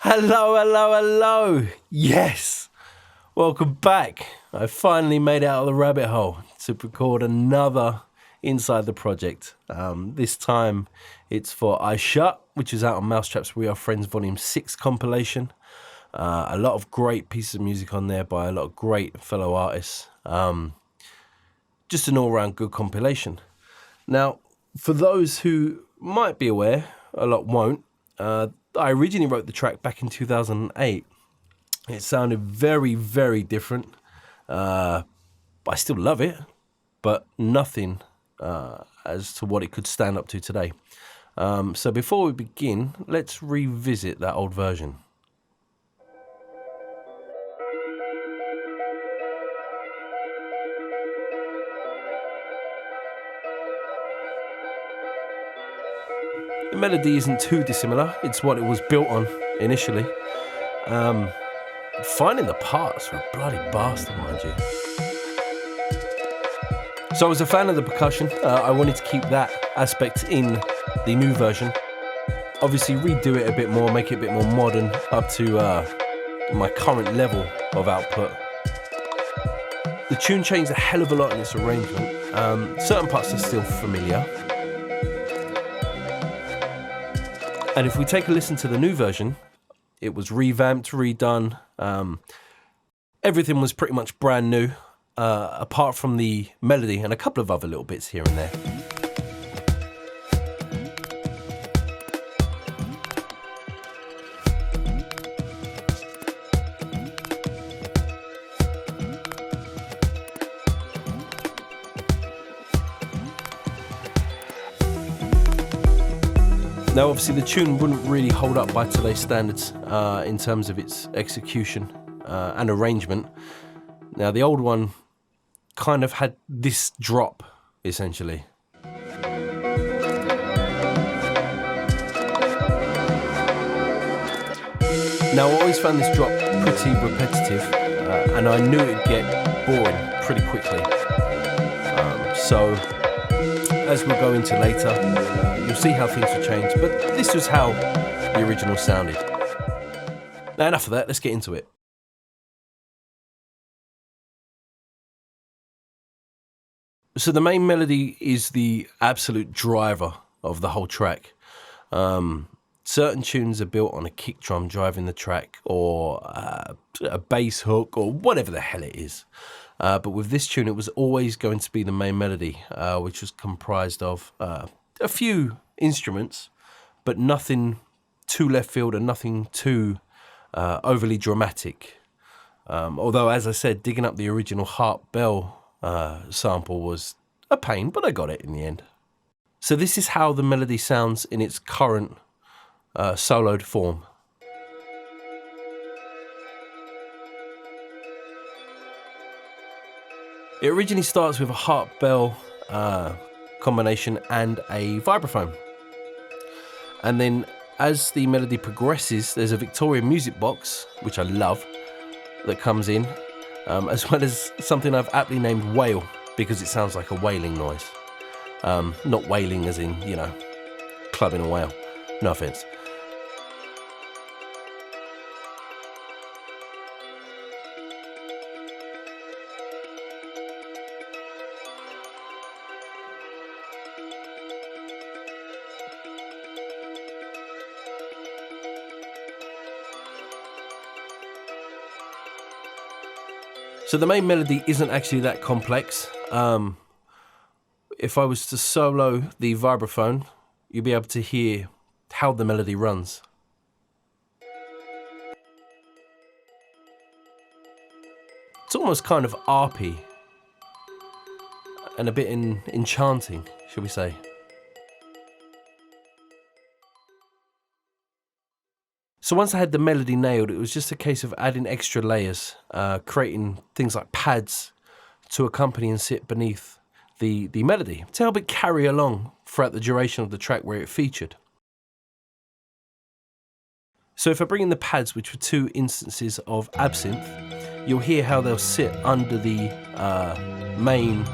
Hello, hello, hello. Yes. Welcome back. I finally made it out of the rabbit hole to record another Inside the Project. This time it's for Arara, which is out on mau5trap's We Are Friends Vol.5 compilation. A lot of great pieces of music on there by a lot of great fellow artists. Just an all-round good compilation. Now, for those who might be aware, a lot won't, I originally wrote the track back in 2008. It sounded very, very different. I still love it, but nothing as to what it could stand up to today. So before we begin, let's revisit that old version. The melody isn't too dissimilar. It's what it was built on initially. Finding the parts were a bloody bastard, mind you. So I was a fan of the percussion. I wanted to keep that aspect in the new version. Obviously redo it a bit more, make it a bit more modern, up to my current level of output. The tune changed a hell of a lot in its arrangement. Certain parts are still familiar. And if we take a listen to the new version, it was revamped, redone. Everything was pretty much brand new, apart from the melody and a couple of other little bits here and there. Now, obviously, the tune wouldn't really hold up by today's standards in terms of its execution and arrangement. Now, the old one kind of had this drop, essentially. Now, I always found this drop pretty repetitive, and I knew it'd get boring pretty quickly. So, as we'll go into later, you'll see how things will change, but this was how the original sounded. Now, enough of that, let's get into it. So the main melody is the absolute driver of the whole track. Certain tunes are built on a kick drum driving the track, or a bass hook, or whatever the hell it is. But with this tune, it was always going to be the main melody, which was comprised of a few instruments, but nothing too left field and nothing too overly dramatic. Although, as I said, digging up the original harp bell sample was a pain, but I got it in the end. So this is how the melody sounds in its current soloed form. It originally starts with a harp bell combination and a vibraphone. And then as the melody progresses, there's a Victorian music box, which I love, that comes in, as well as something I've aptly named wail, because it sounds like a wailing noise. Not wailing as in, clubbing a whale. No offense. So the main melody isn't actually that complex. If I was to solo the vibraphone, you'll be able to hear how the melody runs. It's almost kind of arpy and a bit enchanting, shall we say. So once I had the melody nailed, it was just a case of adding extra layers, creating things like pads to accompany and sit beneath the melody to help it carry along throughout the duration of the track where it featured. So if I bring in the pads, which were two instances of absinthe, you'll hear how they'll sit under the main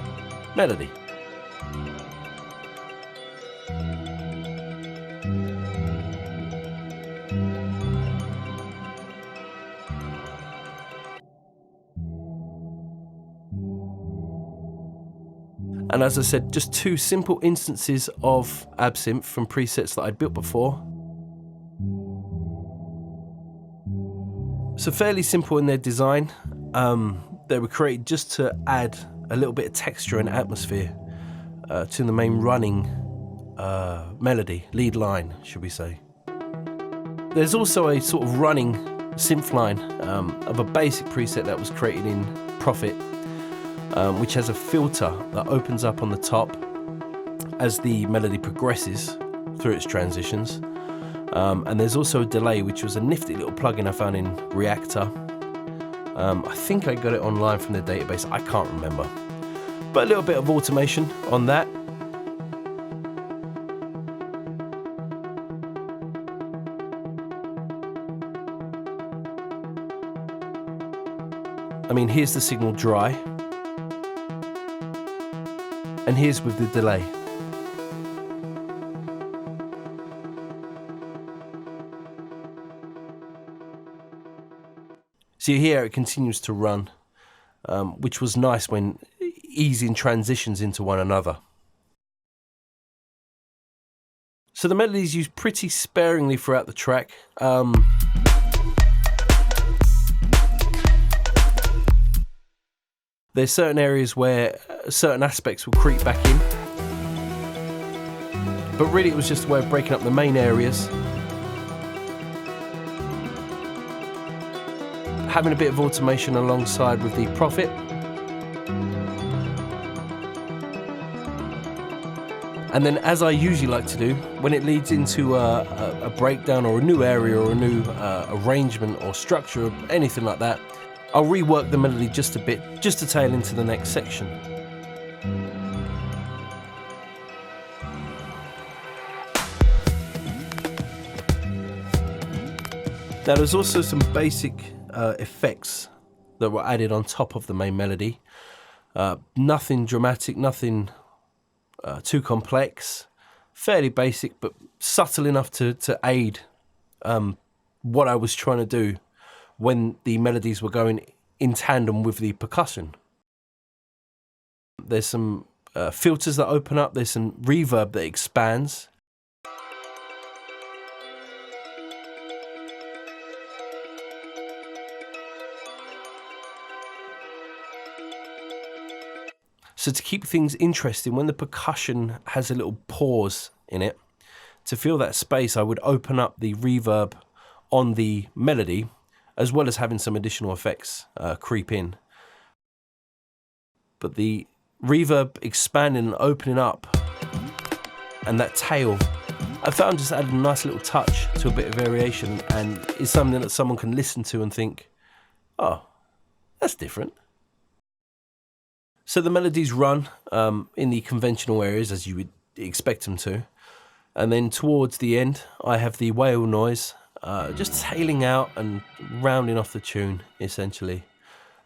melody. And as I said, just two simple instances of Absynth from presets that I'd built before. So fairly simple in their design. They were created just to add a little bit of texture and atmosphere to the main running melody, lead line, should we say. There's also a sort of running synth line of a basic preset that was created in Prophet, which has a filter that opens up on the top as the melody progresses through its transitions. And there's also a delay, which was a nifty little plugin I found in Reactor. I think I got it online from the database, I can't remember. But a little bit of automation on that. I mean, here's the signal dry, and here's with the delay. So you hear it continues to run, which was nice when easing transitions into one another. So the melody is used pretty sparingly throughout the track. There's certain areas where certain aspects will creep back in, but really it was just a way of breaking up the main areas, having a bit of automation alongside with the Prophet, and then, as I usually like to do, when it leads into a breakdown or a new area or a new arrangement or structure or anything like that, I'll rework the melody just a bit, just to tail into the next section. Now there's also some basic effects that were added on top of the main melody. Nothing dramatic, nothing too complex, fairly basic but subtle enough to aid what I was trying to do when the melodies were going in tandem with the percussion. There's some filters that open up, there's some reverb that expands. So to keep things interesting, when the percussion has a little pause in it, to fill that space, I would open up the reverb on the melody, as well as having some additional effects creep in. But the reverb expanding and opening up, and that tail, I found just added a nice little touch to a bit of variation, and is something that someone can listen to and think, oh, that's different. So the melodies run in the conventional areas as you would expect them to. And then towards the end, I have the whale noise, just tailing out and rounding off the tune, essentially,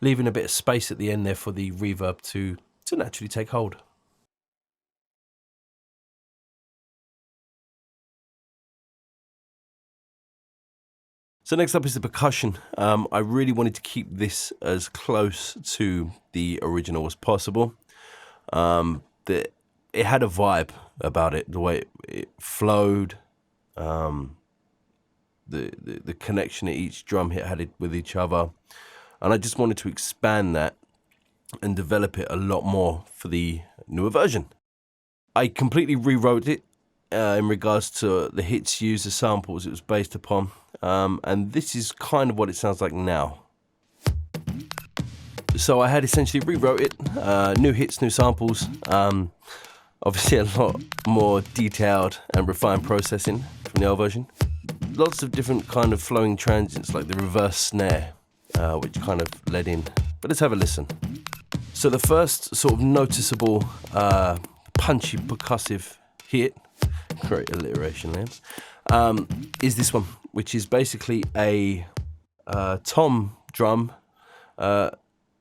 leaving a bit of space at the end there for the reverb to naturally take hold. So next up is the percussion. I really wanted to keep this as close to the original as possible. It had a vibe about it, the way it flowed, the connection that each drum hit had with each other. And I just wanted to expand that and develop it a lot more for the newer version. I completely rewrote it in regards to the hits used, the samples it was based upon. And this is kind of what it sounds like now. So I had essentially rewrote it, new hits, new samples, obviously a lot more detailed and refined processing from the old version. Lots of different kind of flowing transients like the reverse snare, which kind of led in. But let's have a listen. So the first sort of noticeable punchy percussive hit, great alliteration there, is this one, which is basically a tom drum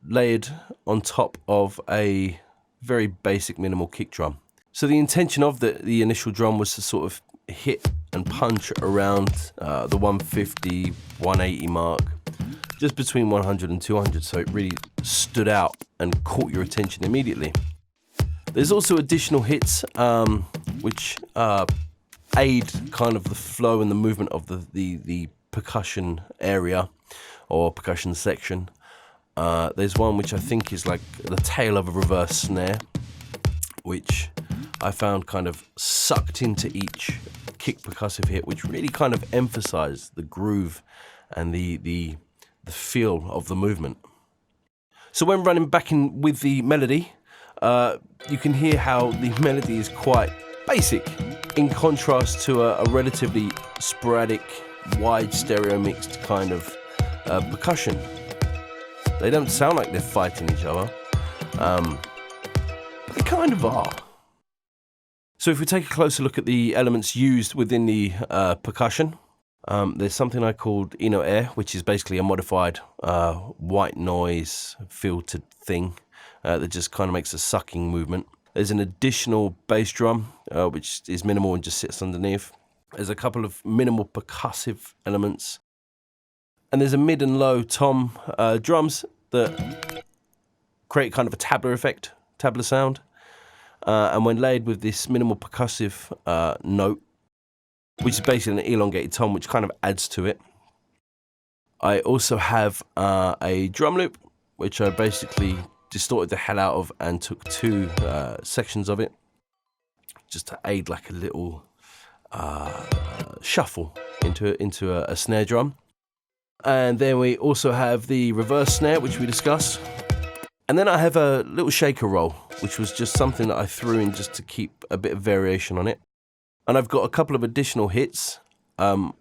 layered on top of a very basic minimal kick drum. So the intention of the initial drum was to sort of hit and punch around the 150, 180 mark, just between 100 and 200, so it really stood out and caught your attention immediately. There's also additional hits which aid kind of the flow and the movement of the percussion area or percussion section. There's one which I think is like the tail of a reverse snare, which I found kind of sucked into each kick percussive hit, which really kind of emphasized the groove and the feel of the movement. So when running back in with the melody, you can hear how the melody is quite basic in contrast to a relatively sporadic, wide stereo mixed kind of percussion. They don't sound like they're fighting each other, but they kind of are. So if we take a closer look at the elements used within the percussion, there's something I called Eno Air, which is basically a modified white noise filtered thing that just kind of makes a sucking movement. There's an additional bass drum, which is minimal and just sits underneath. There's a couple of minimal percussive elements. And there's a mid and low tom drums that create kind of a tabla effect, tabla sound. And when laid with this minimal percussive note, which is basically an elongated tom, which kind of adds to it. I also have a drum loop, which I basically distorted the hell out of and took two sections of it, just to aid like a little shuffle into a snare drum. And then we also have the reverse snare, which we discussed. And then I have a little shaker roll, which was just something that I threw in just to keep a bit of variation on it. And I've got a couple of additional hits,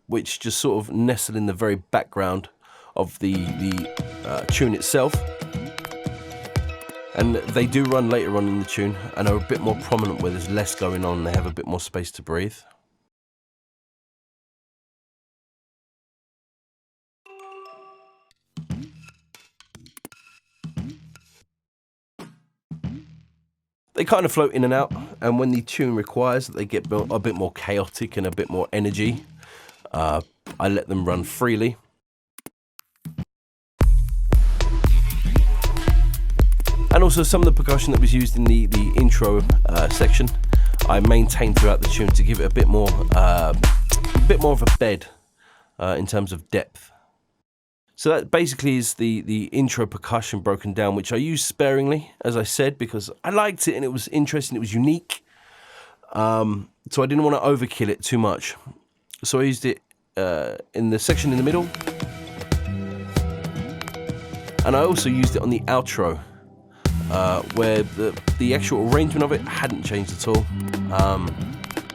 which just sort of nestle in the very background of the tune itself. And they do run later on in the tune and are a bit more prominent where there's less going on. They have a bit more space to breathe. They kind of float in and out, and when the tune requires that they get a bit more chaotic and a bit more energy, I let them run freely. And also some of the percussion that was used in the intro section, I maintained throughout the tune to give it a bit more of a bed in terms of depth. So that basically is the intro percussion broken down, which I used sparingly, as I said, because I liked it and it was interesting, it was unique. So I didn't want to overkill it too much. So I used it in the section in the middle. And I also used it on the outro, where the actual arrangement of it hadn't changed at all.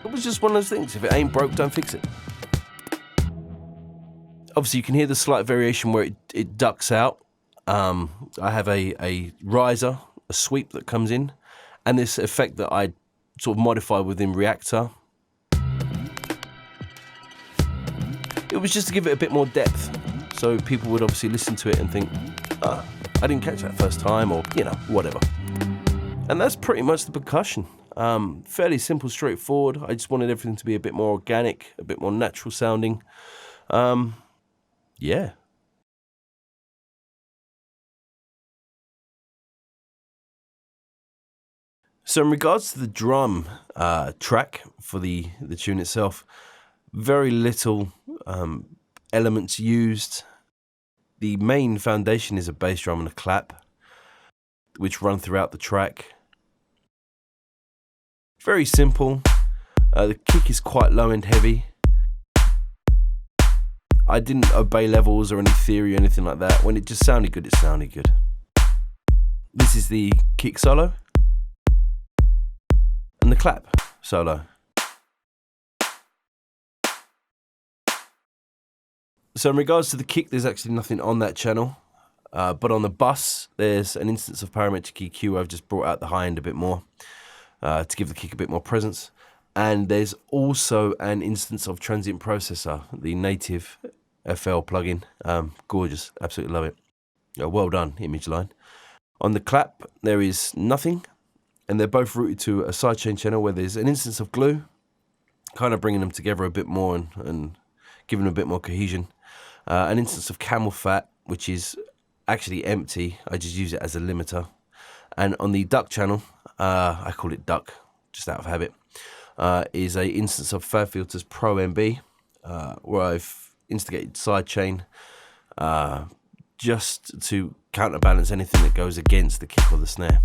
It was just one of those things, if it ain't broke, don't fix it. Obviously, you can hear the slight variation where it ducks out. I have a riser, a sweep that comes in, and this effect that I sort of modify within Reactor. It was just to give it a bit more depth, so people would obviously listen to it and think, I didn't catch that first time, or, whatever. And that's pretty much the percussion. Fairly simple, straightforward. I just wanted everything to be a bit more organic, a bit more natural sounding. Yeah. So in regards to the drum track for the tune itself, very little elements used. The main foundation is a bass drum and a clap, which run throughout the track. Very simple. The kick is quite low and heavy. I didn't obey levels or any theory or anything like that. When it just sounded good, it sounded good. This is the kick solo and the clap solo. So in regards to the kick, there's actually nothing on that channel. But on the bus, there's an instance of parametric EQ where I've just brought out the high end a bit more to give the kick a bit more presence. And there's also an instance of transient processor, the native FL plugin. Gorgeous, absolutely love it. Well done, Image Line. On the clap, there is nothing, and they're both routed to a sidechain channel where there's an instance of glue, kind of bringing them together a bit more and giving them a bit more cohesion. An instance of camel fat, which is actually empty. I just use it as a limiter. And on the duck channel, I call it Duck, just out of habit, is a instance of FabFilter's Pro MB, where I've instigated sidechain just to counterbalance anything that goes against the kick or the snare.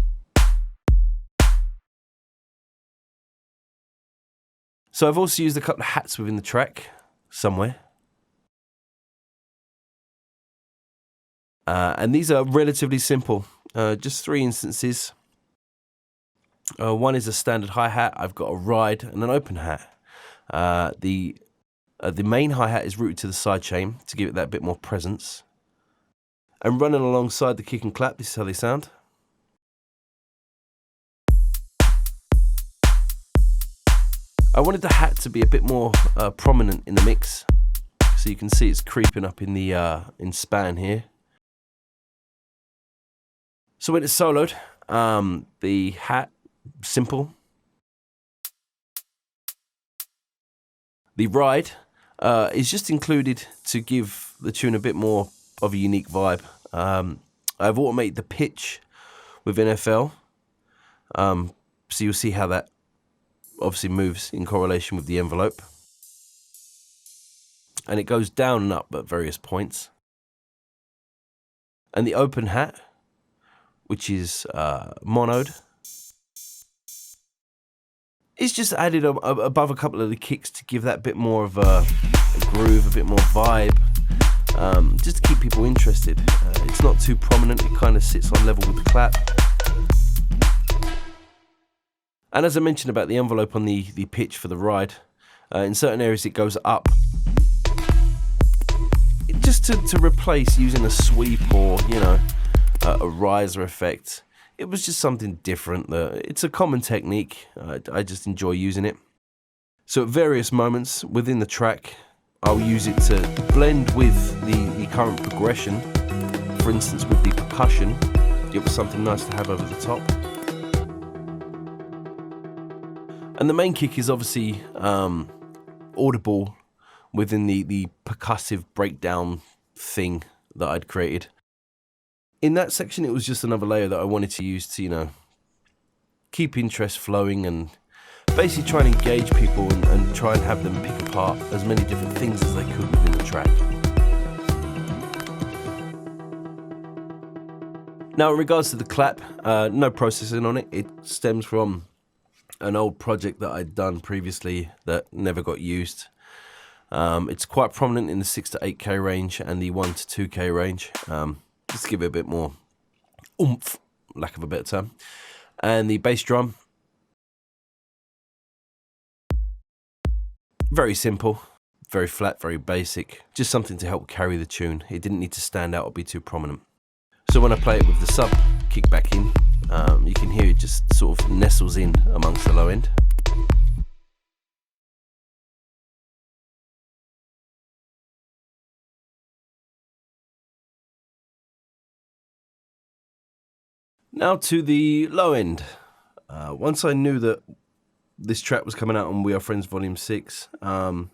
So I've also used a couple of hats within the track somewhere. And these are relatively simple, just 3 instances. One is a standard hi-hat. I've got a ride and an open hat. The main hi-hat is routed to the sidechain to give it that bit more presence. And running alongside the kick and clap, this is how they sound. I wanted the hat to be a bit more prominent in the mix, so you can see it's creeping up in the in span here. So when it's soloed, the hat, simple. The ride is just included to give the tune a bit more of a unique vibe. I've automated the pitch with NFL, so you'll see how that obviously moves in correlation with the envelope. And it goes down and up at various points. And the open hat, which is monoed, is just added above a couple of the kicks to give that bit more of a groove, a bit more vibe, just to keep people interested. It's not too prominent, it kind of sits on level with the clap. And as I mentioned about the envelope on the pitch for the ride, in certain areas it goes up. Just to replace using a sweep or, a riser effect. It was just something different. It's a common technique. I just enjoy using it. So at various moments within the track, I'll use it to blend with the current progression. For instance, with the percussion, it was something nice to have over the top. And the main kick is obviously audible within the percussive breakdown thing that I'd created. In that section, it was just another layer that I wanted to use to, keep interest flowing and basically try and engage people and try and have them pick apart as many different things as they could within the track. Now, in regards to the clap, no processing on it. It stems from an old project that I'd done previously that never got used. It's quite prominent in the 6 to 8K range and the 1 to 2K range. Just to give it a bit more oomph, lack of a better term. And the bass drum, very simple, very flat, very basic. Just something to help carry the tune. It didn't need to stand out or be too prominent. So when I play it with the sub kick back in, you can hear it just sort of nestles in amongst the low end. Now to the low end. Once I knew that this track was coming out on We Are Friends Vol.5,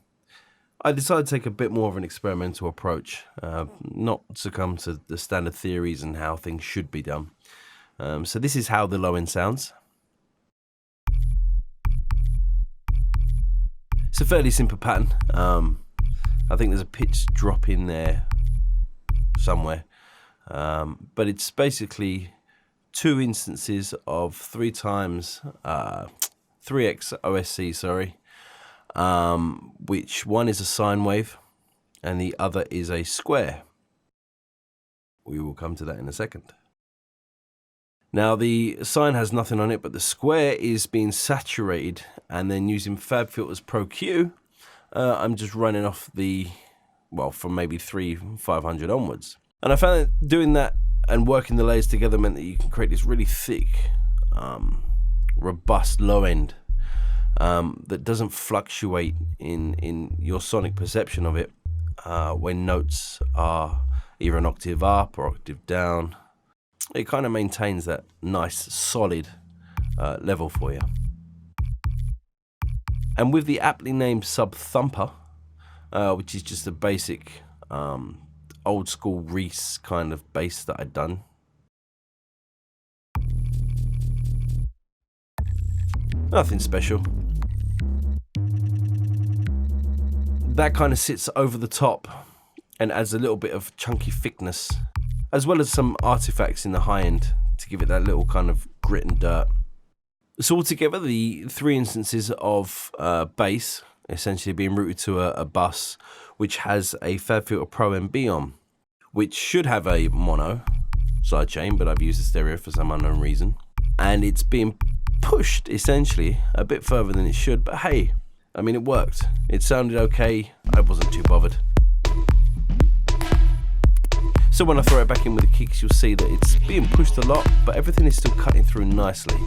I decided to take a bit more of an experimental approach, not succumb to the standard theories and how things should be done. So this is how the low end sounds. It's a fairly simple pattern. I think there's a pitch drop in there somewhere, but it's basically 2 instances of 3 times 3x OSC, sorry, which one is a sine wave and the other is a square. We will come to that in a second. Now the sine has nothing on it, but the square is being saturated, and then using FabFilter's Pro Q, I'm just running off from maybe 500 onwards. And I found that doing that and working the layers together meant that you can create this really thick, robust low end that doesn't fluctuate in your sonic perception of it when notes are either an octave up or octave down. It kind of maintains that nice, solid level for you. And with the aptly named Sub Thumper, which is just a basic old school Reese kind of bass that I'd done, Nothing special. That kind of sits over the top and adds a little bit of chunky thickness, as well as some artifacts in the high end to give it that little kind of grit and dirt. So altogether, the three instances of bass essentially being routed to a bus which has a FabFilter Pro MB on, which should have a mono sidechain, but I've used a stereo for some unknown reason, and it's being pushed essentially a bit further than it should, but hey, I mean, it worked. It sounded okay. I wasn't too bothered. So when I throw it back in with the kicks, you'll see that it's being pushed a lot, but everything is still cutting through nicely.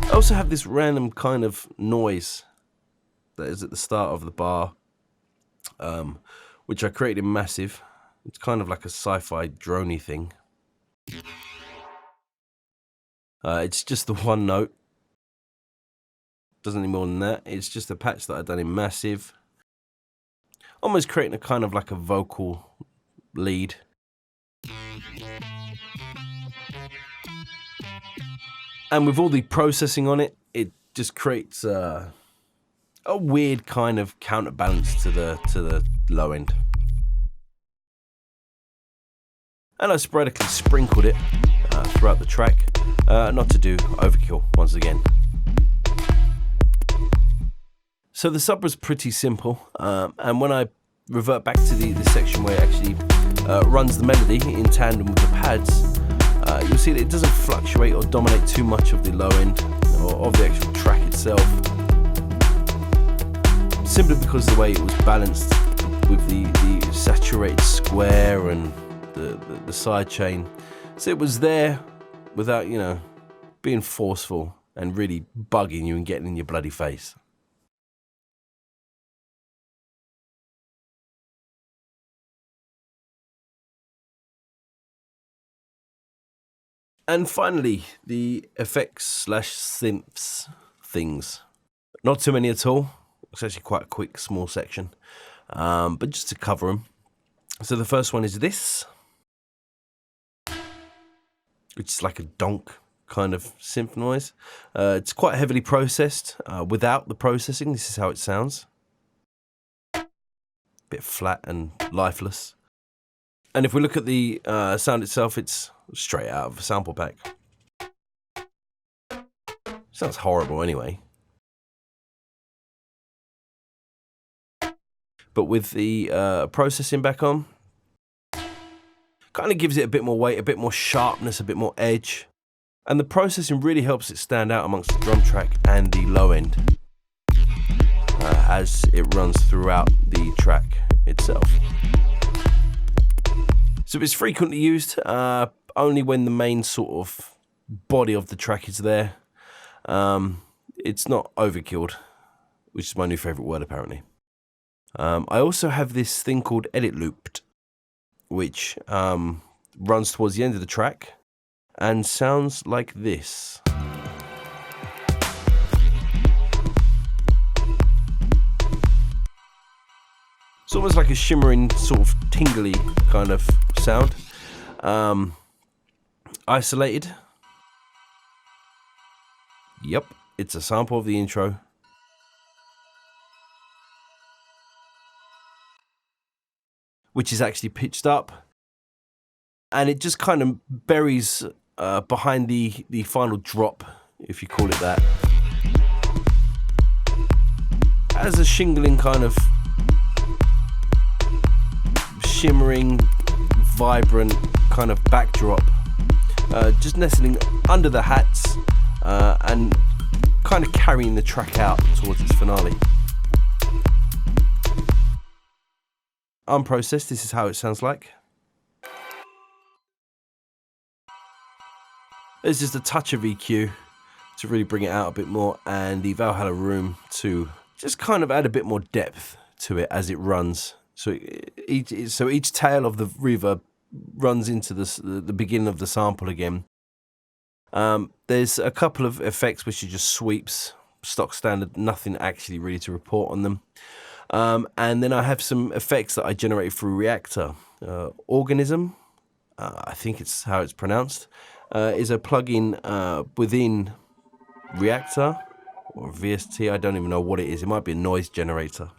I also have this random kind of noise that is at the start of the bar, which I created in Massive. It's kind of like a sci-fi droney thing. It's just the one note. Doesn't need more than that. It's just a patch that I've done in Massive. Almost creating a kind of like a vocal lead. And with all the processing on it, it just creates a weird kind of counterbalance to the low end. And I sporadically sprinkled it throughout the track, not to do overkill once again. So the sub was pretty simple, and when I revert back to the section where it actually runs the melody in tandem with the pads, you'll see that it doesn't fluctuate or dominate too much of the low end or of the actual track itself, simply because of the way it was balanced with the saturated square and the side chain. So it was there without, you know, being forceful and really bugging you and getting in your bloody face. And finally, the effects / synths things. Not too many at all. It's actually quite a quick, small section, but just to cover them. So the first one is this, which is like a donk kind of synth noise. It's quite heavily processed. Without the processing, this is how it sounds. Bit flat and lifeless. And if we look at the sound itself, it's straight out of a sample pack. Sounds horrible anyway. But with the processing back on, kind of gives it a bit more weight, a bit more sharpness, a bit more edge. And the processing really helps it stand out amongst the drum track and the low end as it runs throughout the track itself. So it's frequently used only when the main sort of body of the track is there. It's not overkilled, which is my new favourite word apparently. I also have this thing called edit looped, which runs towards the end of the track and sounds like this. It's almost like a shimmering, sort of tingly kind of sound. Isolated. Yep, it's a sample of the intro. Which is actually pitched up. And it just kind of buries behind the final drop, if you call it that. As a shingling kind of shimmering, vibrant kind of backdrop, just nestling under the hats and kind of carrying the track out towards its finale. Unprocessed, this is how it sounds like. There's just a touch of EQ to really bring it out a bit more, and the Valhalla Room to just kind of add a bit more depth to it as it runs. So each tail of the reverb runs into the beginning of the sample again. There's a couple of effects which are just sweeps, stock standard, nothing actually really to report on them. And then I have some effects that I generated through Reactor. Organism, I think it's how it's pronounced, is a plugin within Reactor or VST. I don't even know what it is. It might be a noise generator.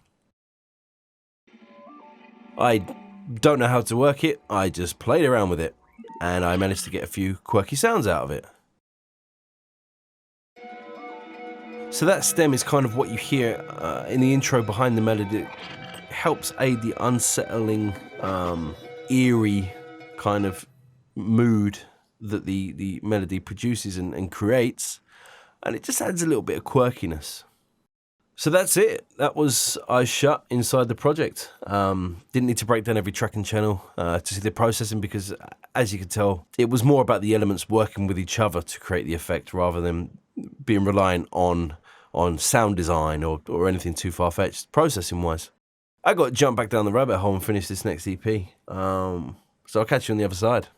I don't know how to work it. I just played around with it, and I managed to get a few quirky sounds out of it. So that stem is kind of what you hear in the intro behind the melody. It helps aid the unsettling, eerie kind of mood that the melody produces and creates, and it just adds a little bit of quirkiness. So that's it. That was I Shut inside the project. Didn't need to break down every track and channel to see the processing because, as you can tell, it was more about the elements working with each other to create the effect rather than being reliant on sound design or anything too far-fetched processing-wise. I got to jump back down the rabbit hole and finish this next EP. So I'll catch you on the other side.